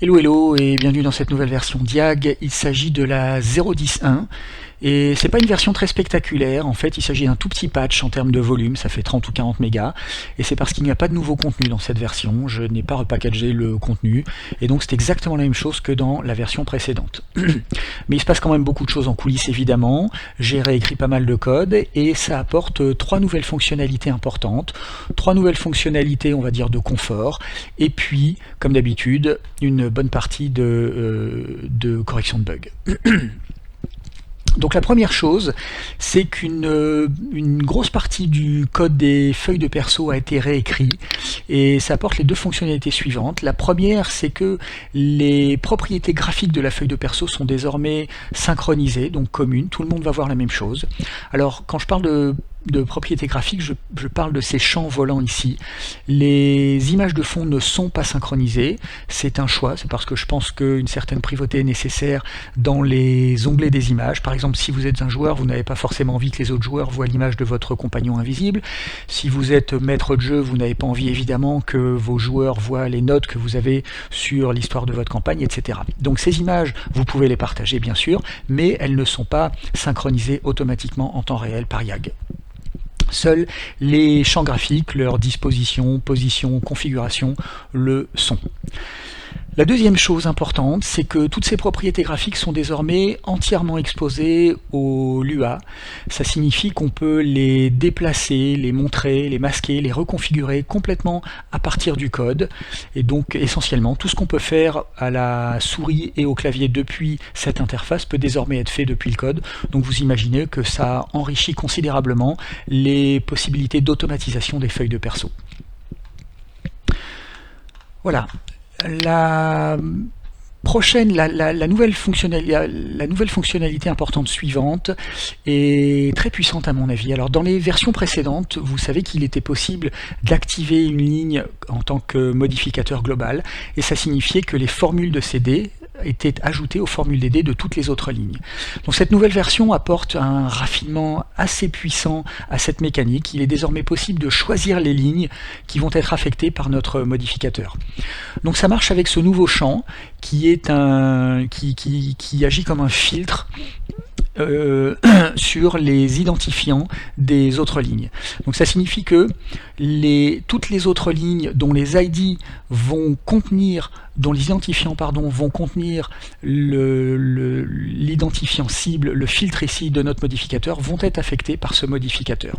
Hello hello et bienvenue dans cette nouvelle version Diag. Il s'agit de la 0.10.1 et c'est pas une version très spectaculaire. En fait, il s'agit d'un tout petit patch en termes de volume, ça fait 30 ou 40 mégas et c'est parce qu'il n'y a pas de nouveau contenu dans cette version. Je n'ai pas repackagé le contenu et donc c'est exactement la même chose que dans la version précédente. Mais il se passe quand même beaucoup de choses en coulisses évidemment. J'ai réécrit pas mal de code et ça apporte trois nouvelles fonctionnalités importantes, trois nouvelles fonctionnalités on va dire de confort et puis comme d'habitude une bonne partie de correction de bugs. Donc la première chose, c'est qu'une grosse partie du code des feuilles de perso a été réécrit et ça apporte les deux fonctionnalités suivantes. La première, c'est que les propriétés graphiques de la feuille de perso sont désormais synchronisées, donc communes, tout le monde va voir la même chose. Alors quand je parle de propriétés graphiques, je parle de ces champs volants ici. Les images de fond ne sont pas synchronisées, c'est un choix, c'est parce que je pense qu'une certaine privauté est nécessaire dans les onglets des images. Par exemple, si vous êtes un joueur, vous n'avez pas forcément envie que les autres joueurs voient l'image de votre compagnon invisible. Si vous êtes maître de jeu, vous n'avez pas envie évidemment que vos joueurs voient les notes que vous avez sur l'histoire de votre campagne, etc. Donc ces images, vous pouvez les partager bien sûr, mais elles ne sont pas synchronisées automatiquement en temps réel par YAG. Seuls les champs graphiques, leur disposition, position, configuration le sont. La deuxième chose importante, c'est que toutes ces propriétés graphiques sont désormais entièrement exposées au Lua. Ça signifie qu'on peut les déplacer, les montrer, les masquer, les reconfigurer complètement à partir du code. Et donc essentiellement, tout ce qu'on peut faire à la souris et au clavier depuis cette interface peut désormais être fait depuis le code. Donc vous imaginez que ça enrichit considérablement les possibilités d'automatisation des feuilles de perso. Voilà. La nouvelle fonctionnalité importante suivante est très puissante à mon avis. Alors dans les versions précédentes, vous savez qu'il était possible d'activer une ligne en tant que modificateur global et ça signifiait que les formules de CD étaient ajoutées aux formules DD de toutes les autres lignes. Donc cette nouvelle version apporte un raffinement assez puissant à cette mécanique. Il est désormais possible de choisir les lignes qui vont être affectées par notre modificateur. Donc ça marche avec ce nouveau champ qui est qui agit comme un filtre sur les identifiants des autres lignes. Donc ça signifie que toutes les autres lignes dont les ID vont contenir, dont les identifiants vont contenir l'identifiant cible, le filtre ici de notre modificateur, vont être affectés par ce modificateur.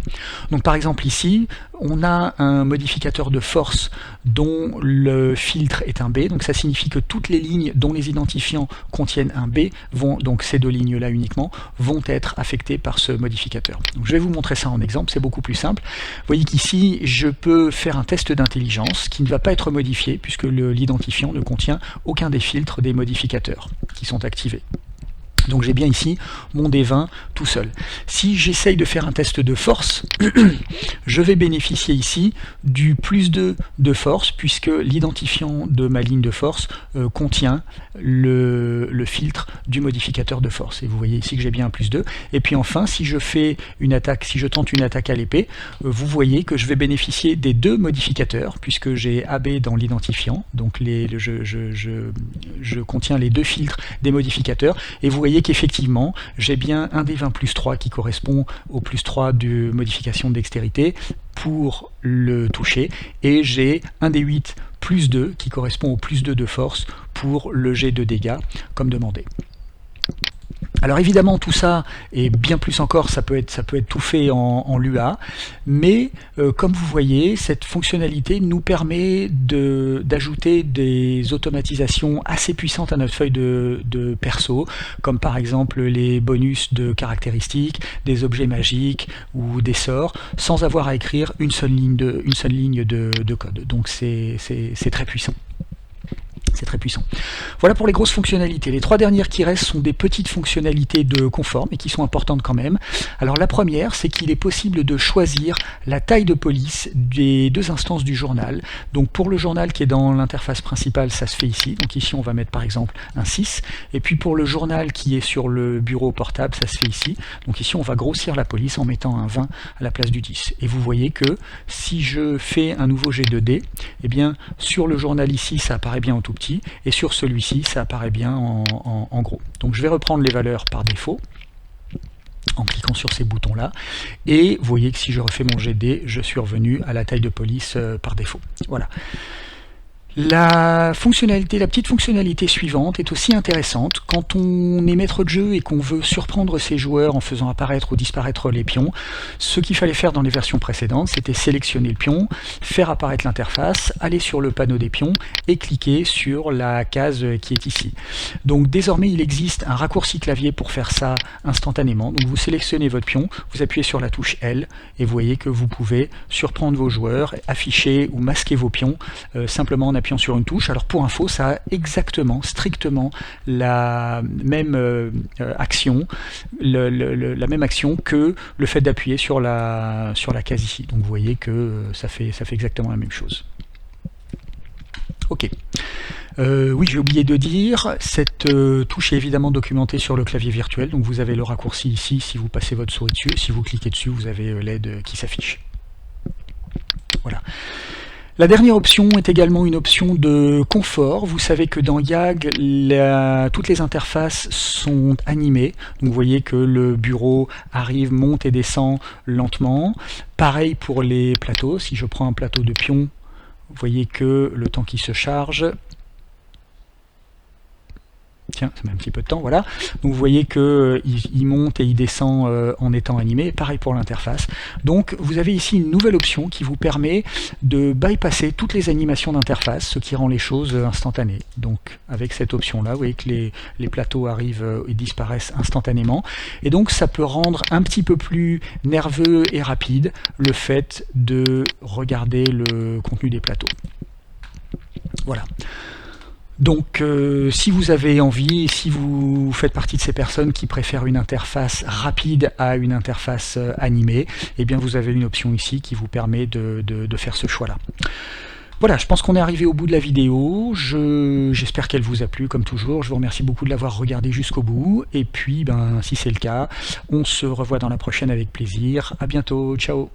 Donc par exemple ici, on a un modificateur de force dont le filtre est un B, donc ça signifie que toutes les lignes dont les identifiants contiennent un B, donc ces deux lignes-là uniquement, vont être affectées par ce modificateur. Donc je vais vous montrer ça en exemple, c'est beaucoup plus simple. Vous voyez qu'ici, je peux faire un test d'intelligence qui ne va pas être modifié puisque l'identifiant ne contient aucun des filtres des modificateurs qui sont activés. Donc j'ai bien ici mon D20 tout seul. Si j'essaye de faire un test de force, je vais bénéficier ici du +2 de force puisque l'identifiant de ma ligne de force contient le filtre du modificateur de force. Et vous voyez ici que j'ai bien un +2. Et puis enfin, si je fais une attaque, si je tente une attaque à l'épée, vous voyez que je vais bénéficier des deux modificateurs puisque j'ai AB dans l'identifiant. Donc je contiens les deux filtres des modificateurs. Et vous voyez qu'effectivement, j'ai bien un D20 +3 qui correspond au +3 de modification de dextérité pour le toucher, et j'ai un D8 +2 qui correspond au +2 de force pour le jet de dégâts, comme demandé. Alors évidemment tout ça et bien plus encore ça peut être tout fait en Lua, mais comme vous voyez cette fonctionnalité nous permet d'ajouter des automatisations assez puissantes à notre feuille de perso, comme par exemple les bonus de caractéristiques, des objets magiques ou des sorts, sans avoir à écrire une seule ligne de code. Donc c'est très puissant. C'est très puissant. Voilà pour les grosses fonctionnalités. Les trois dernières qui restent sont des petites fonctionnalités de confort, mais qui sont importantes quand même. Alors la première, c'est qu'il est possible de choisir la taille de police des deux instances du journal. Donc pour le journal qui est dans l'interface principale, ça se fait ici. Donc ici, on va mettre par exemple un 6. Et puis pour le journal qui est sur le bureau portable, ça se fait ici. Donc ici, on va grossir la police en mettant un 20 à la place du 10. Et vous voyez que si je fais un nouveau G2D, eh bien sur le journal ici, ça apparaît bien en tout petit. celui-ci, et sur celui-ci, ça apparaît bien en gros. Donc je vais reprendre les valeurs par défaut, en cliquant sur ces boutons-là, et vous voyez que si je refais mon GD, je suis revenu à la taille de police par défaut. Voilà. La petite fonctionnalité suivante est aussi intéressante. Quand on est maître de jeu et qu'on veut surprendre ses joueurs en faisant apparaître ou disparaître les pions, ce qu'il fallait faire dans les versions précédentes, c'était sélectionner le pion, faire apparaître l'interface, aller sur le panneau des pions et cliquer sur la case qui est ici. Donc désormais, il existe un raccourci clavier pour faire ça instantanément. Donc vous sélectionnez votre pion, vous appuyez sur la touche L et vous voyez que vous pouvez surprendre vos joueurs, afficher ou masquer vos pions simplement en appuyant sur une touche. Alors pour info, ça a exactement, strictement la même action, la même action que le fait d'appuyer sur la case ici. Donc vous voyez que ça fait exactement la même chose. Ok. Oui, j'ai oublié de dire, cette touche est évidemment documentée sur le clavier virtuel, donc vous avez le raccourci ici si vous passez votre souris dessus, si vous cliquez dessus, vous avez l'aide qui s'affiche. Voilà. La dernière option est également une option de confort. Vous savez que dans YAG, toutes les interfaces sont animées. Donc vous voyez que le bureau arrive, monte et descend lentement. Pareil pour les plateaux. Si je prends un plateau de pion, vous voyez que le temps qui se charge... Tiens, ça met un petit peu de temps, voilà. Donc vous voyez qu'il monte et il descend en étant animé, pareil pour l'interface. Donc vous avez ici une nouvelle option qui vous permet de bypasser toutes les animations d'interface, ce qui rend les choses instantanées. Donc avec cette option-là, vous voyez que les plateaux arrivent et disparaissent instantanément. Et donc ça peut rendre un petit peu plus nerveux et rapide le fait de regarder le contenu des plateaux. Voilà. Donc si vous avez envie, si vous faites partie de ces personnes qui préfèrent une interface rapide à une interface animée, eh bien vous avez une option ici qui vous permet de faire ce choix-là. Voilà, je pense qu'on est arrivé au bout de la vidéo, j'espère qu'elle vous a plu comme toujours, je vous remercie beaucoup de l'avoir regardé jusqu'au bout, et puis si c'est le cas, on se revoit dans la prochaine avec plaisir, à bientôt, ciao.